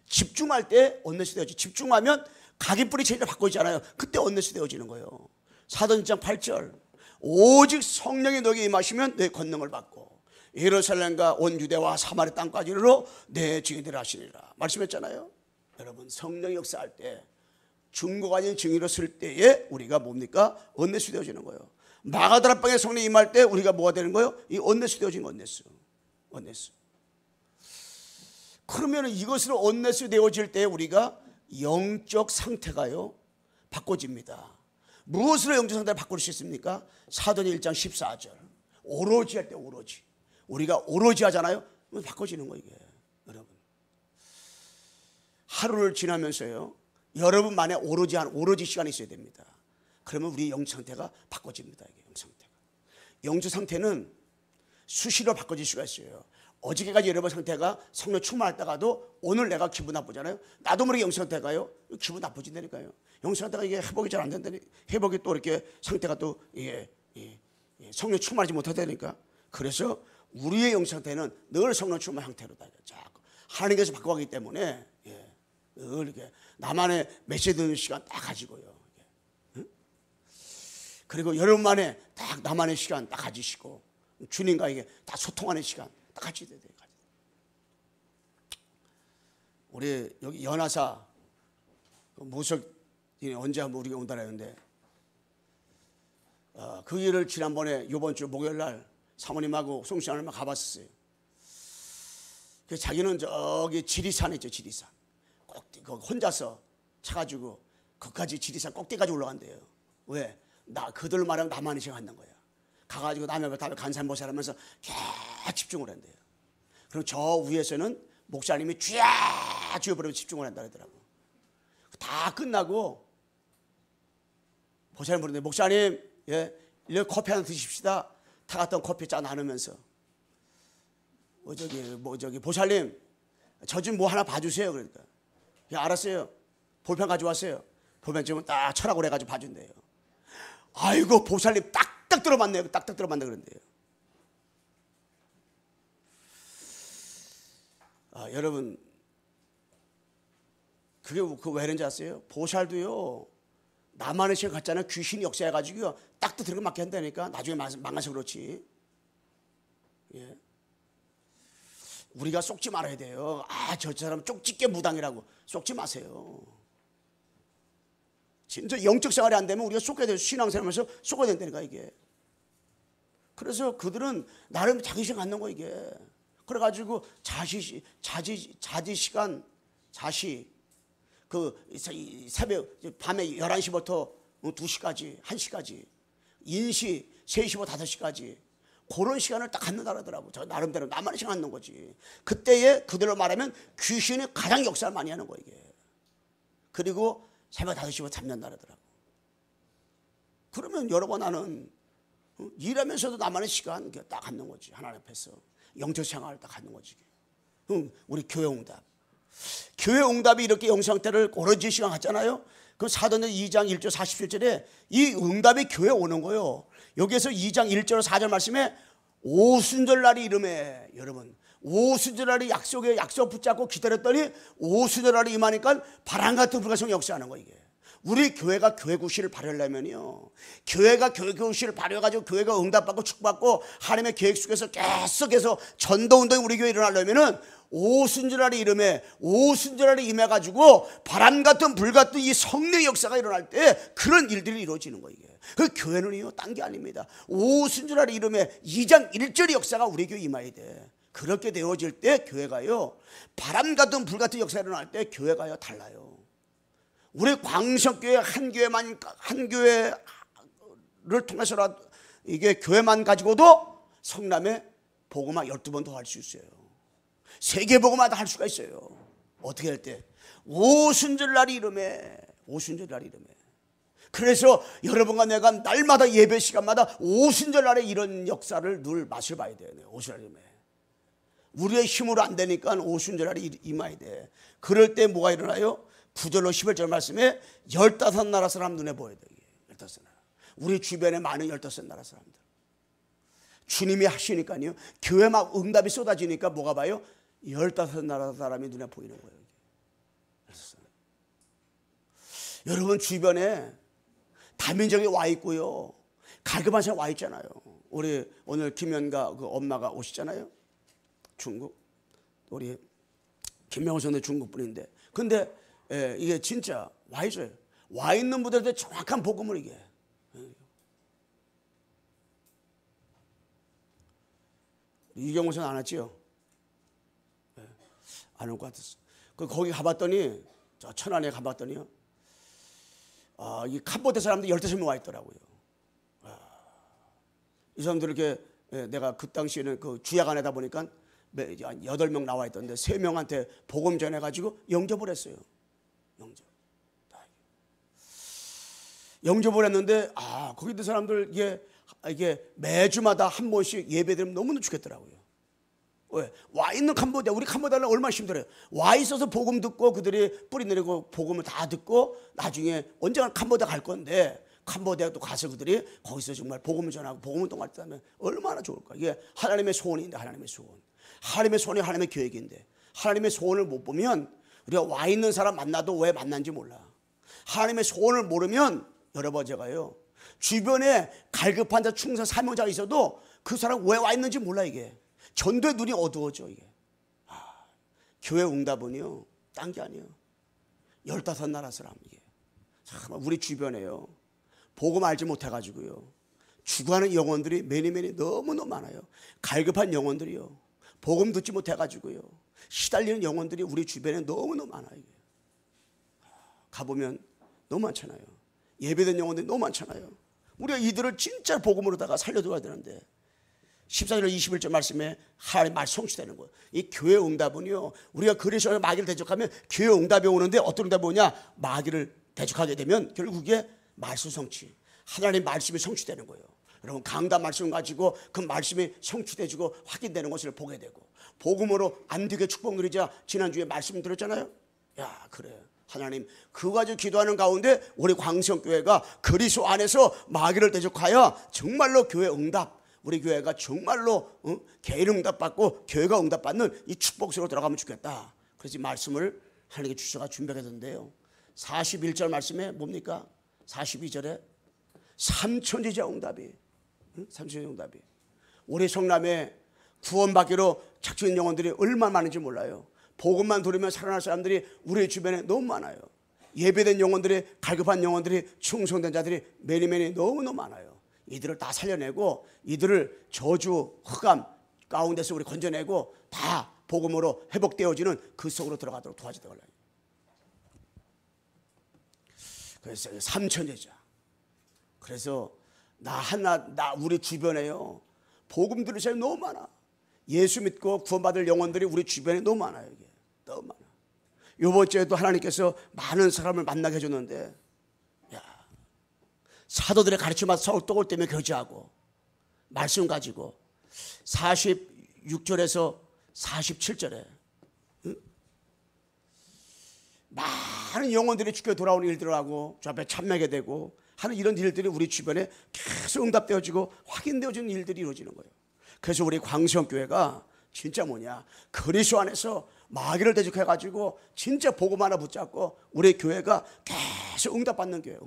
집중할 때 언네스 되어지. 집중하면 각인뿌리 체질을 바꿔 있잖아요. 그때 언네스 되어지는 거예요. 사도행전 8절 오직 성령이 너에게 임하시면 내 권능을 받고 예루살렘과 온 유대와 사마리 땅까지로 내 증인되라 하시리라 말씀했잖아요. 여러분 성령이 역사할 때 증거가 아닌 증인으로 쓸 때에 우리가 뭡니까? 언네스 되어지는 거예요. 마가다락방에 성령이 임할 때 우리가 뭐가 되는 거예요? 이 언네스 되어진 언네스. 그러면 이것으로 언네스 되어질 때 우리가 영적 상태가요 바꿔집니다. 무엇으로 영적 상태를 바꿀 수 있습니까? 사도행전 1장 14절 오로지 할 때 오로지 우리가 오로지 하잖아요. 바꿔지는 거예요. 이게 여러분 하루를 지나면서요 여러분만의 오로지 시간이 있어야 됩니다. 그러면 우리 영적 상태가 바꿔집니다. 이게 영적 상태는 수시로 바꿔질 수가 있어요. 어저께까지 여러분 상태가 성령 충만했다가도 오늘 내가 기분 나쁘잖아요. 나도 모르게 영적 상태가요 기분 나빠진다니까요. 영적 상태가 이게 회복이 잘 안 된다니 회복이 또 이렇게 상태가 또 성령 충만하지 못하다니까. 그래서 우리의 영적 상태는 늘 성령 충만 상태로다. 자꾸 하나님께서 바꿔가기 때문에 늘 이렇게 나만의 메시지 듣는 시간 딱 가지고요. 그리고 여러분만의 딱 나만의 시간 딱 가지시고 주님과 이게 다 소통하는 시간 딱 같이 돼야 돼요. 우리 여기 연하사 무석이 언제 한번 우리가 온다 그랬는데 그 일을 지난번에 이번 주 목요일 날 사모님하고 송시안을 막 가봤었어요. 그래서 자기는 저기 지리산 있죠. 지리산 꼭대기 혼자서 차가지고 거기까지 지리산 꼭대기까지 올라간대요. 왜? 그들 말하면 나만이 시간 한다는 거야. 가가지고 남의 다음에 간산보살 하면서 계속 집중을 한대요. 그럼 저 위에서는 목사님이 쥐야 쥐어버리면 집중을 한다 그러더라고. 다 끝나고 보살님 부르는데 목사님 이렇게 커피 하나 드십시다. 타갔던 커피 짠 나누면서 저기 보살님 저 좀 뭐 하나 봐주세요. 그러니까 알았어요. 볼펜 가져왔어요. 볼펜 지금 딱 철학을 해가지고 봐준대요. 아이고 보살님 딱딱 들어맞네요. 딱딱 들어맞네 그런데요. 여러분 그게 왜 그런지 아세요? 보살도요, 나만의 시간 갖잖아요. 귀신이 역사해가지고요, 딱 들어가 맞게 한다니까. 나중에 망가서 그렇지. 예. 우리가 속지 말아야 돼요. 저 사람 쪽집게 무당이라고 속지 마세요. 진짜 영적 생활이 안 되면 우리가 속게 돼요. 신앙생활하면서 속아야 된다니까 이게. 그래서 그들은 나름 자기 시간 갖는 거 이게. 그래가지고 자지 시간, 그 새벽 밤에 11시부터 2시까지 1시까지 인시 3시부터 5시까지 그런 시간을 딱 갖는다 그러더라고. 저 나름대로 나만의 시간 갖는 거지. 그때에 그들로 말하면 귀신이 가장 역사를 많이 하는 거 이게. 그리고 새벽 5시부터 잠는다 그러더라고. 그러면 여러분 나는 일하면서도 나만의 시간 딱 갖는 거지. 하나님 앞에서 영적 생활을 딱 갖는 거지. 우리 교회 응답. 교회 응답이 이렇게 영상때를 오로지 시간 갖잖아요. 그 사도행전 2장 1절 47절에 이 응답이 교회에 오는 거예요. 여기에서 2장 1절 4절 말씀에 오순절날이 이름에, 여러분 오순절날이 약속 붙잡고 기다렸더니 오순절날이 임하니까 바람 같은 불가성 역사하는 거예요. 이게 우리 교회가 교회 구실을 발휘하려면요, 교회가 교회 구실을 발휘해가지고 교회가 응답받고 축복받고 하나님의 계획 속에서 계속해서 전도운동이 우리 교회에 일어나려면은 오순절날이 이름에, 오순절날이 임해가지고 바람 같은 불 같은 이 성령의 역사가 일어날 때 그런 일들이 이루어지는 거예요. 그 교회는요, 딴 게 아닙니다. 오순절날이 이름에 2장 1절의 역사가 우리 교회에 임해야 돼. 그렇게 되어질 때 교회가요, 바람 같은 불 같은 역사가 일어날 때 교회가요 달라요. 우리 광석교회 한 교회를 통해서라도 이게 교회만 가지고도 성남에 복음화 12번 더 할 수 있어요. 세계 복음화도 할 수가 있어요. 어떻게 할 때? 오순절날이 이름에, 오순절날이 이름에. 그래서 여러분과 내가 날마다 예배 시간마다 오순절날에 이런 역사를 늘 맛을 봐야 돼요. 오순절날이 이름에. 우리의 힘으로 안 되니까 오순절날이 임해야 돼. 그럴 때 뭐가 일어나요? 9절로 11절 말씀에 15나라 사람 눈에 보여야 돼요. 15나라. 우리 주변에 많은 15나라 사람들. 주님이 하시니까요, 교회 막 응답이 쏟아지니까 뭐가 봐요? 15나라 사람이 눈에 보이는 거예요. 15나라. 여러분 주변에 다민족이 와 있고요, 갈급한 사람 와 있잖아요. 우리 오늘 김연가 그 엄마가 오시잖아요. 중국. 우리 김명호 선생 중국 분인데, 근데 이게 진짜 와 있어요. 와 있는 분들한테 정확한 복음을 이게. 이경호 선생 안 왔지요? 안 올 것 같았어. 거기 가봤더니, 저 천안에 가봤더니요, 이 캄보디아 사람들 15명 와 있더라고요. 이 사람들 이렇게, 내가 그 당시에는 그 주야간에다 보니까 한 8명 나와 있던데 3명한테 복음 전해가지고 영접을 했어요. 영접을 했는데, 거기 있는 사람들 이게 매주마다 한 번씩 예배드리면 너무너무 죽겠더라고요. 왜? 와 있는 캄보디아, 우리 캄보디아는 얼마나 힘들어요. 와 있어서 복음 듣고 그들이 뿌리 내리고 복음을 다 듣고 나중에 언젠가 캄보디아 갈 건데, 캄보디아 또 가서 그들이 거기서 정말 복음을 전하고 복음을 동할 때 하면 얼마나 좋을까. 이게 하나님의 소원인데, 하나님의 소원. 하나님의 소원이 하나님의 계획인데, 하나님의 소원을 못 보면 우리가 와 있는 사람 만나도 왜 만난지 몰라. 하나님의 소원을 모르면, 여러분 제가요, 주변에 갈급한 자, 충성, 사명자가 있어도 그 사람 왜 와 있는지 몰라. 이게 전도의 눈이 어두워져. 이게 교회 응답은요, 딴 게 아니에요. 15나라 사람. 이게 참 우리 주변에요, 복음 알지 못해가지고요 죽어가는 영혼들이 매니매니 너무너무 많아요. 갈급한 영혼들이요, 복음 듣지 못해가지고요 시달리는 영혼들이 우리 주변에 너무너무 많아요. 이게 가보면 너무 많잖아요. 예배된 영혼들이 너무 많잖아요. 우리가 이들을 진짜 복음으로다가 살려줘야 되는데, 14절 21절 말씀에 하나님 말 성취되는 거예요. 이 교회 응답은요, 우리가 그리스도의 마귀를 대적하면 교회 응답이 오는데, 어떤 응답이 오냐? 마귀를 대적하게 되면 결국에 말씀 성취, 하나님 말씀이 성취되는 거예요. 여러분 강단 말씀 가지고 그 말씀이 성취되고 확인되는 것을 보게 되고, 복음으로 안 되게 축복 누리자 지난주에 말씀 드렸잖아요. 야, 그래, 하나님 그거 가지고 기도하는 가운데 우리 광성교회가 그리스도 안에서 마귀를 대적하여 정말로 교회 응답, 우리 교회가 정말로 개인 응답받고 교회가 응답받는 이 축복으로 들어가면 좋겠다. 그래서 이 말씀을 하나님께 주셔가 준비하던데요. 41절 말씀에 뭡니까? 42절에 삼천지자 응답이, 삼천지자 응답이. 우리 성남에 구원받기로 작정인 영혼들이 얼마나 많은지 몰라요. 복음만 들으면 살아날 사람들이 우리 주변에 너무 많아요. 예배된 영혼들이, 갈급한 영혼들이, 충성된 자들이 매니매니 너무너무 많아요. 이들을 다 살려내고 이들을 저주, 흑암 가운데서 우리 건져내고 다 복음으로 회복되어지는 그 속으로 들어가도록 도와주더라고요. 그래서 삼천제자. 그래서 나 우리 주변에요, 복음 들을 사람이 너무 많아. 예수 믿고 구원받을 영혼들이 우리 주변에 너무 많아요. 이게 너무 많아. 이번 주에도 하나님께서 많은 사람을 만나게 해줬는데, 야, 사도들의 가르침만 서울떡을 때문에 교제하고 말씀 가지고 46절에서 47절에 많은 영혼들이 주께 돌아오는 일들을 하고 주 앞에 참매게 되고 하는 이런 일들이 우리 주변에 계속 응답되어지고 확인되어지는 일들이 이루어지는 거예요. 그래서 우리 광성교회가 진짜 뭐냐, 그리스도 안에서 마귀를 대적해가지고 진짜 복음 하나 붙잡고 우리 교회가 계속 응답받는 교회,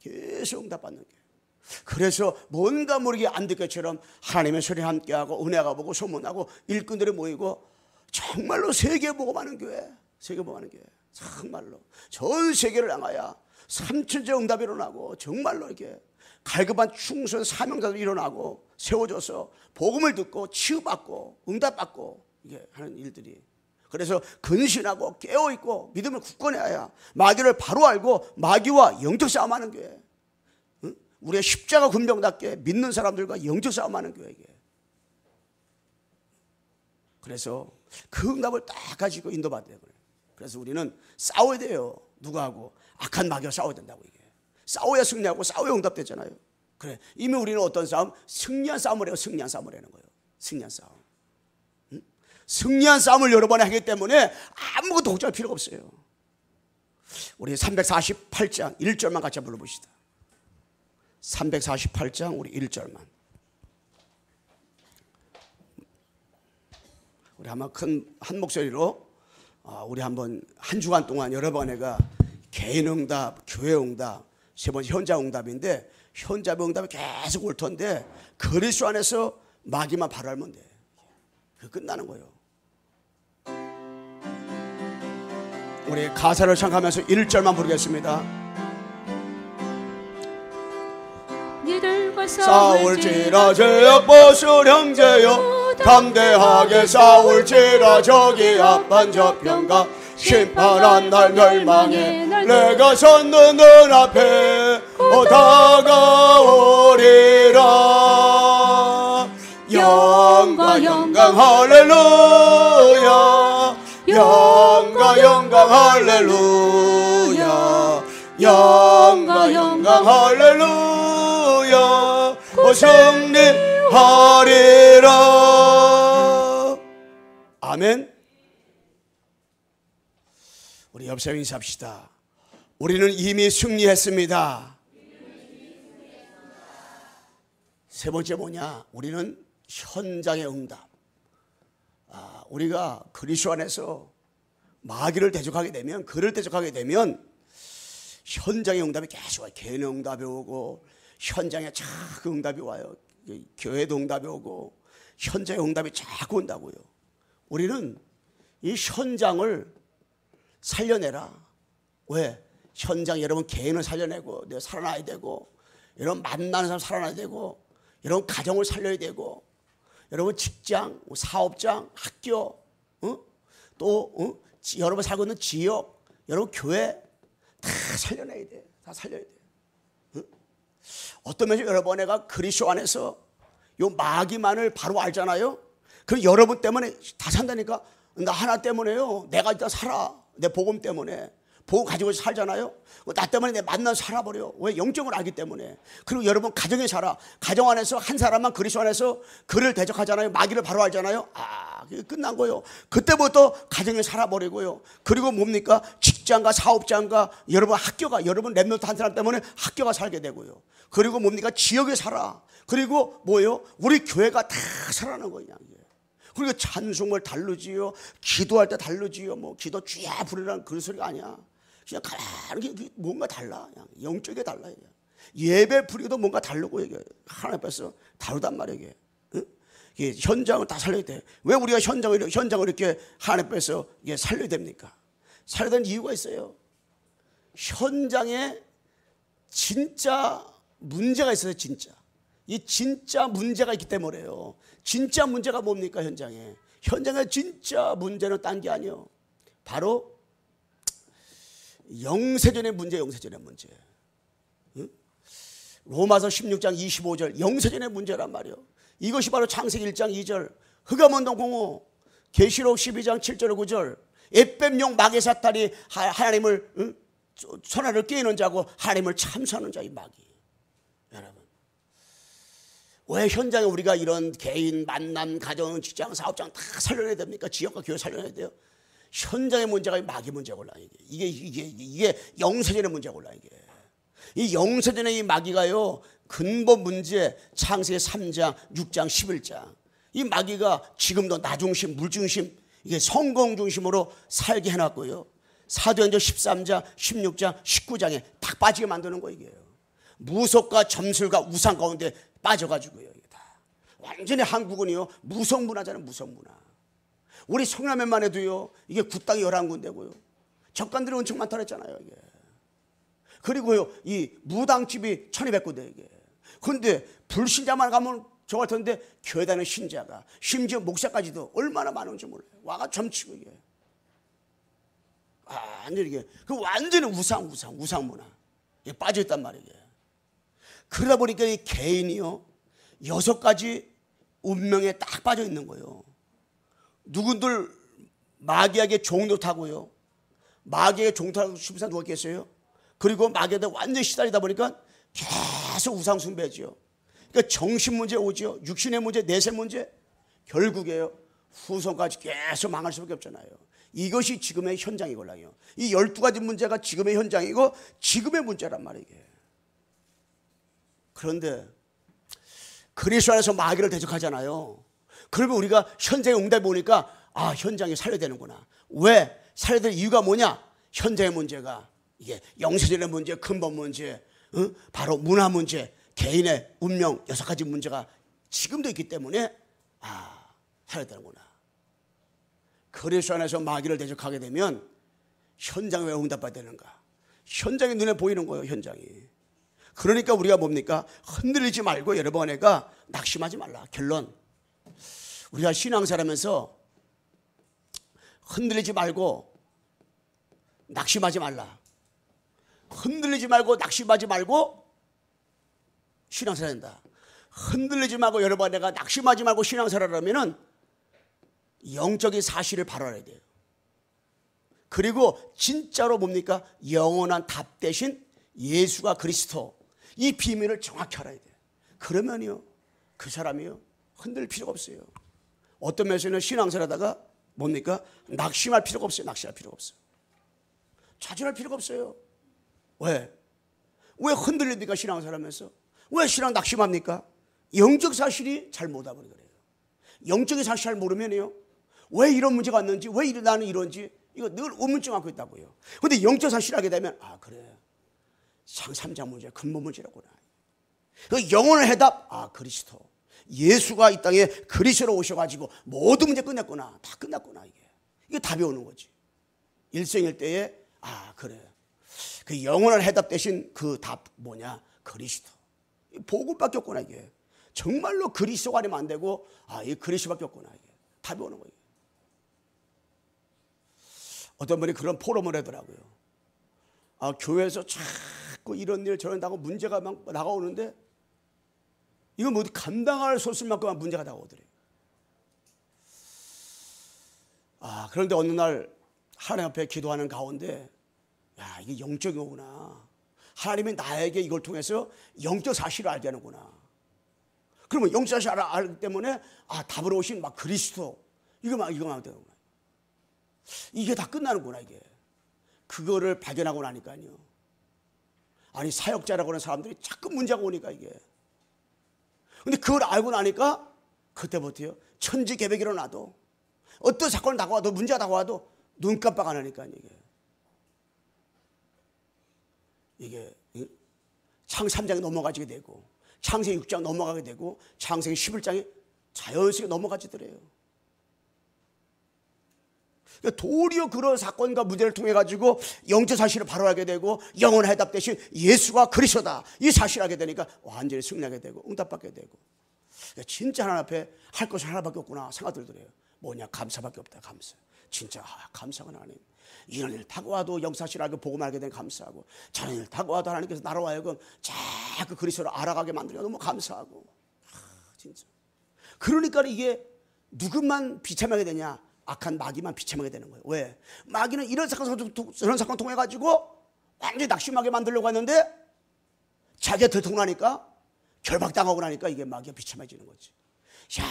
계속 응답받는 교회. 그래서 뭔가 모르게 안 듣게처럼 하나님의 소리 함께하고 은혜가 보고 소문하고 일꾼들이 모이고 정말로 세계 복음하는 교회, 세계 복음하는 교회. 정말로 전 세계를 향하여 삼천제 응답이 일어나고 정말로 이렇게 갈급한 충성 사명자들이 일어나고 세워져서 복음을 듣고 치유받고 응답받고 이게 하는 일들이. 그래서 근신하고 깨어있고 믿음을 굳건해야 마귀를 바로 알고 마귀와 영적 싸움하는 교회. 우리의 십자가 군병답게 믿는 사람들과 영적 싸움하는 교회. 그래서 그 응답을 딱 가지고 인도받아야 돼요. 그래서 우리는 싸워야 돼요. 누구하고? 악한 마귀와 싸워야 된다고. 이게 싸워야 승리하고 싸워야 응답되잖아요. 그래, 이미 우리는 어떤 싸움? 승리한 싸움을 해요. 승리한 싸움을 하는 거예요. 승리한 싸움. 승리한 싸움을 여러 번 하기 때문에 아무것도 걱정할 필요가 없어요. 우리 348장 1절만 같이 불러봅시다. 348장 우리 1절만. 우리 한번 한 목소리로 우리 한번 한 주간 동안 여러 번 내가 개인 응답, 교회 응답, 세 번째 현장 응답인데, 현장 응답이 계속 올 텐데 그리스도 안에서 마귀만 바로 알면 돼. 그 끝나는 거예요. 우리 가사를 생각하면서 1절만 부르겠습니다. 싸울지라 죄악 벗을 형제여, 담대하게 싸울지라 저기 앞반 저편가, 심판한 날 멸망해 내가 섰는 눈앞에 다가오리라. 영광 영광 할렐루야, 영광 영광 할렐루야, 영광 영광 할렐루야, 승리하리라. 아멘. 우리 옆 사람 인사합시다. 우리는 이미 승리했습니다. 세 번째 뭐냐? 우리는 현장의 응답. 우리가 그리스도 안에서 마귀를 대적하게 되면, 그를 대적하게 되면 현장의 응답이 계속 와요. 개인 응답이 오고 현장에 자꾸 응답이 와요. 교회도 응답이 오고 현장의 응답이 자꾸 온다고요. 우리는 이 현장을 살려내라. 왜? 현장 여러분 개인을 살려내고 내가 살아나야 되고, 여러분 만나는 사람 살아나야 되고, 여러분 가정을 살려야 되고, 여러분 직장, 사업장, 학교, 또 여러분 살고 있는 지역, 여러분 교회 다 살려내야 돼. 다 살려야 돼. 어떤 면에서 여러분 내가 그리스도 안에서 요 마귀만을 바로 알잖아요. 그럼 여러분 때문에 다 산다니까. 나 하나 때문에요. 내가 일단 살아. 내 복음 때문에. 복음 가지고 살잖아요. 나 때문에 내 만나 살아버려. 왜? 영적으로 알기 때문에. 그리고 여러분 가정에 살아. 가정 안에서 한 사람만 그리스도 안에서 그를 대적하잖아요. 마귀를 바로 알잖아요. 그게 끝난 거예요. 그때부터 가정에 살아버리고요. 그리고 뭡니까? 직장과 사업장과 여러분 학교가, 여러분 랩노트 한 사람 때문에 학교가 살게 되고요. 그리고 뭡니까? 지역에 살아. 그리고 뭐예요? 우리 교회가 다 살아나는 거냐. 그리고 찬송을 다르지요, 기도할 때 다르지요. 뭐 기도 쥐야 부르라는 그런 소리가 아니야. 그냥 가만히 뭔가 달라. 그냥 영적이 달라. 이게. 예배 부리도 뭔가 다르고 이게 하나님 앞에서 다르단 말이야. 이게. 응? 이게 현장을 다 살려야 돼. 왜 우리가 현장을 이렇게 하나님 앞에서 이게 살려야 됩니까? 살려야 되는 이유가 있어요. 현장에 진짜 문제가 있어요. 진짜 이 진짜 문제가 있기 때문에요. 진짜 문제가 뭡니까? 현장에 진짜 문제는 딴 게 아니에요. 바로 영세전의 문제. 영세전의 문제. 응? 로마서 16장 25절 영세전의 문제란 말이에요. 이것이 바로 창세기 1장 2절, 흑암운동 공호, 계시록 12장 7절 9절, 에뱀용 마귀 사탄이 하나님을 선하를 깨는 자고 하나님을 참소하는 자이 마귀. 여러분, 왜 현장에 우리가 이런 개인, 만남, 가정, 직장, 사업장 다 살려내야 됩니까? 지역과 교회 살려내야 돼요. 현장의 문제가 마귀 문제가 올라. 이게 영세전의 문제가 올라. 이 영세전의 이 마귀가요, 근본 문제 창세기 3장, 6장, 11장. 이 마귀가 지금도 나 중심, 물 중심, 이게 성공 중심으로 살게 해놨고요. 사도행전 13장, 16장, 19장에 딱 빠지게 만드는 거 이게요. 무속과 점술과 우상 가운데 빠져가지고요. 이게 다 완전히 한국은요 무속문화잖아요. 무속문화. 우리 성남에만 해도요 이게 굿당이 11군데고요. 적간들이 엄청 많다 그랬잖아요. 이게. 그리고요 이 무당집이 1200군데 이게. 그런데 불신자만 가면 저 같은데 교회 다니는 신자가 심지어 목사까지도 얼마나 많은지 몰라요. 와가 점치고 이게. 완전히 이게 그 완전히 우상 문화 이게 빠져있단 말이에요. 그러다 보니까 이 개인이요 6가지 운명에 딱 빠져 있는 거예요. 누군들 마귀에게 종노타고요. 마귀에게 종노타고 싶은 사람 누가 있겠어요? 그리고 마귀한테 완전히 시달리다 보니까 계속 우상 숭배지요. 그러니까 정신 문제 오죠. 육신의 문제, 내세 문제. 결국에요 후손까지 계속 망할 수밖에 없잖아요. 이것이 지금의 현장이걸랑요. 이 12가지 문제가 지금의 현장이고 지금의 문제란 말이에요. 그런데 그리스도 안에서 마귀를 대적하잖아요. 그러면 우리가 현장에 응답해 보니까 현장에 살려야 되는구나. 왜? 살려야 될 이유가 뭐냐? 현장의 문제가 이게 영세전의 문제, 근본 문제, 바로 문화 문제, 개인의 운명 6가지 문제가 지금도 있기 때문에 살려야 되는구나. 그리스도 안에서 마귀를 대적하게 되면 현장에 왜 응답해야 되는가? 현장이 눈에 보이는 거예요. 현장이. 그러니까 우리가 뭡니까? 흔들리지 말고 여러분 애가 낙심하지 말라. 결론, 우리가 신앙생활하면서 흔들리지 말고 낙심하지 말라. 흔들리지 말고 낙심하지 말고 신앙생활 한다. 흔들리지 말고 여러분 애가 낙심하지 말고 신앙생활 하려면은 영적인 사실을 발언해야 돼요. 그리고 진짜로 뭡니까? 영원한 답 대신 예수가 그리스도, 이 비밀을 정확히 알아야 돼요. 그러면요 그 사람이요 흔들 필요가 없어요. 어떤 면에서는 신앙생활하다가 뭡니까? 낙심할 필요가 없어요. 낙심할 필요가 없어요. 좌절할 필요가 없어요. 왜 흔들립니까? 신앙생활하면서 왜 신앙 낙심합니까? 영적 사실이 잘 못 알아버리는 거예요. 영적인 사실 잘 모르면요 왜 이런 문제가 왔는지, 왜 나는 이런지 이거 늘 의문점 갖고 있다고요. 그런데 영적 사실을 하게 되면 그래, 상 3장 문제, 근본 문제라구나. 그 영혼의 해답, 그리스도, 예수가 이 땅에 그리스도로 오셔가지고 모든 문제 끝냈구나. 다 끝났구나. 이게 답이 오는 거지. 일생일대에 그래, 그 영혼의 해답 대신 그 답 뭐냐? 그리스도. 복음밖에 없구나. 이게 정말로 그리스도가 아니면 안 되고 이 그리스도밖에 없구나. 이게 답이 오는 거예요. 어떤 분이 그런 포럼을 하더라고요. 교회에서 자꾸 이런 일 저런 다고 문제가 막 나가오는데 이건 뭐 감당할 수 없을 만큼 문제가 나오더래요. 그런데 어느 날 하나님 앞에 기도하는 가운데 이게 영적인 거구나. 하나님이 나에게 이걸 통해서 영적 사실을 알게 하는구나. 그러면 영적 사실을 알기 때문에 답으로 오신 막 그리스도 이거만 되는구나. 이게 다 끝나는구나. 이게 그거를 발견하고 나니까요. 사역자라고 하는 사람들이 자꾸 문제가 오니까 이게. 근데 그걸 알고 나니까 그때부터요 천지개벽이 일어나도 어떤 사건을 다가와도 문제가 다가와도 눈 깜빡 안 하니까 이게 창세기 3장에 넘어가지게 되고 창세기 6장 넘어가게 되고 창세기 11장에 자연스럽게 넘어가지더래요. 도리어 그런 사건과 문제를 통해 가지고 영적 사실을 바로 알게 되고 영원한 해답 대신 예수가 그리스도다 이 사실을 알게 되니까 완전히 승리하게 되고 응답받게 되고 진짜 하나님 앞에 할 것이 하나밖에 없구나 생각 들더래요. 뭐냐? 감사밖에 없다. 감사. 진짜 감사가 하나님. 이런 일 다가와도 영사실을 알고 복음을 알게 된 감사하고 저런 일 다가와도 하나님께서 나로 하여금 자꾸 그리스도를 알아가게 만들어 너무 감사하고 진짜. 그러니까 이게 누구만 비참하게 되냐? 악한 마귀만 비참하게 되는 거예요. 왜? 마귀는 이런 사건 통해 가지고 완전히 낙심하게 만들려고 했는데 자기가 들통나니까 결박당하고 나니까 이게 마귀가 비참해지는 거지. 야,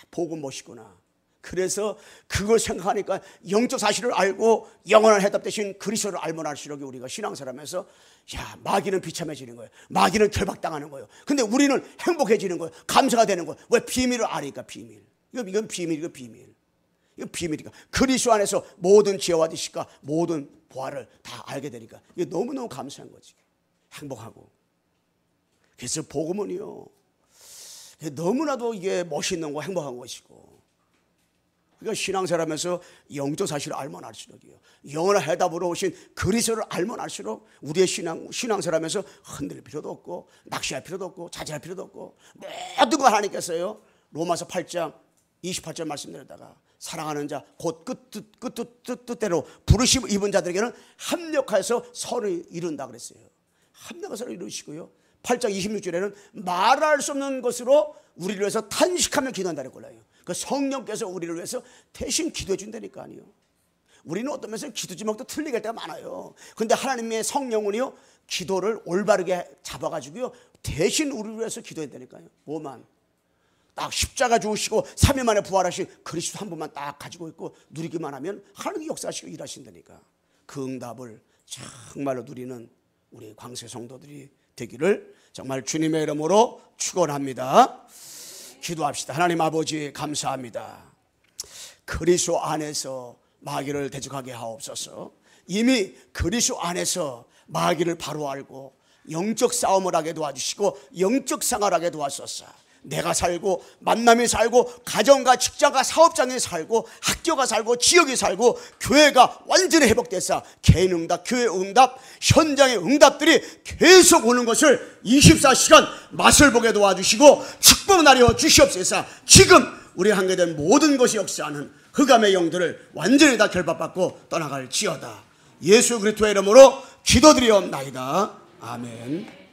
복음 멋있구나. 그래서 그걸 생각하니까 영적 사실을 알고 영원한 해답 대신 그리스도를 알면 알수록 우리가 신앙생활하면서 야, 마귀는 비참해지는 거예요. 마귀는 결박당하는 거예요. 근데 우리는 행복해지는 거예요. 감사가 되는 거예요. 왜? 비밀을 아니까 비밀. 이건 비밀이고 비밀. 이거 비밀이니까 그리스도 안에서 모든 지혜와 지식과 모든 보화를 다 알게 되니까 이게 너무너무 감사한 거지. 행복하고. 그래서 복음은요 너무나도 이게 멋있는 거 행복한 것이고 그러니까 신앙생활하면서 영적 사실을 알면 알수록이요 영원한 해답으로 오신 그리스도를 알면 알수록 우리의 신앙생활하면서 흔들 필요도 없고 낚시할 필요도 없고 자제할 필요도 없고 모든 거 하나님께서요 로마서 8장 28절 말씀드렸다가 사랑하는 자 곧 뜻대로 부르심 입은 자들에게는 합력하여서 선을 이룬다 그랬어요. 합력해서 이루시고요 8장 26절에는 말할 수 없는 것으로 우리를 위해서 탄식하며 기도한다 그랬거든요. 그 성령께서 우리를 위해서 대신 기도해 준다니까요. 우리는 어떤 면에서 기도 제목도 틀리게 할 때가 많아요. 그런데 하나님의 성령은요 기도를 올바르게 잡아가지고요 대신 우리를 위해서 기도했다니까요. 뭐만 딱 십자가 죽으시고 3일 만에 부활하신 그리스도 한 분만 딱 가지고 있고 누리기만 하면 하나님이 역사하시고 일하신다니까. 그 응답을 정말로 누리는 우리 광세 성도들이 되기를 정말 주님의 이름으로 축원합니다. 기도합시다. 하나님 아버지 감사합니다. 그리스도 안에서 마귀를 대적하게 하옵소서. 이미 그리스도 안에서 마귀를 바로 알고 영적 싸움을 하게 도와주시고 영적 생활하게 도와주소서. 내가 살고 만남이 살고 가정과 직장과 사업장에 살고 학교가 살고 지역이 살고 교회가 완전히 회복돼서 개인 응답, 교회 응답, 현장의 응답들이 계속 오는 것을 24시간 맛을 보게 도와주시고 축복 나려 주시옵소서. 지금 우리 한게 된 모든 것이 역사하는 흑암의 영들을 완전히 다 결박받고 떠나갈지어다. 예수 그리스도의 이름으로 기도드리옵나이다. 아멘.